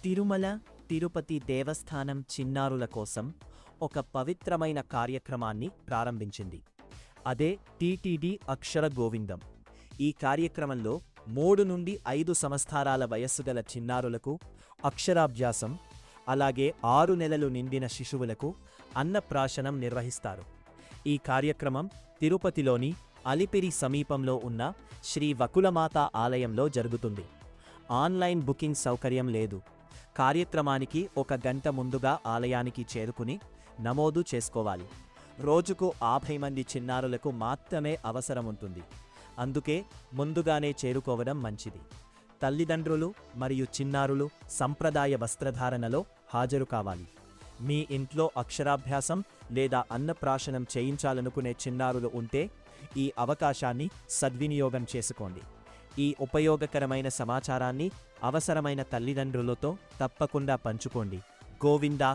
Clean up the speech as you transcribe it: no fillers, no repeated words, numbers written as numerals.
తిరుమల తిరుపతి దేవస్థానం చిన్నారుల కోసం ఒక పవిత్రమైన కార్యక్రమాన్ని ప్రారంభించింది. అదే టీటీడీ అక్షర గోవిందం. ఈ కార్యక్రమంలో 3 నుండి 5 సంవత్సరాల వయస్సు గల చిన్నారులకు అక్షరాభ్యాసం, అలాగే 6 నెలలు నిండిన శిశువులకు అన్నప్రాశనం నిర్వహిస్తారు. ఈ కార్యక్రమం తిరుపతిలోని అలిపిరి సమీపంలో ఉన్న శ్రీ వకులమాత ఆలయంలో జరుగుతుంది. ఆన్లైన్ బుకింగ్ సౌకర్యం లేదు. కార్యక్రమానికి 1 గంట ముందుగా ఆలయానికి చేరుకుని నమోదు చేసుకోవాలి. రోజుకు 50 మంది చిన్నారులకు మాత్రమే అవసరముంటుంది. అందుకే ముందుగానే చేరుకోవడం మంచిది. తల్లిదండ్రులు మరియు చిన్నారులు సంప్రదాయ వస్త్రధారణలో హాజరు కావాలి. మీ ఇంట్లో అక్షరాభ్యాసం లేదా అన్నప్రాశనం చేయించాలనుకునే చిన్నారులు ఉంటే ఈ అవకాశాన్ని సద్వినియోగం చేసుకోండి. ఈ ఉపయోగకరమైన సమాచారాన్ని అవసరమైన తల్లిదండ్రులతో తప్పకుండా పంచుకోండి. గోవిందా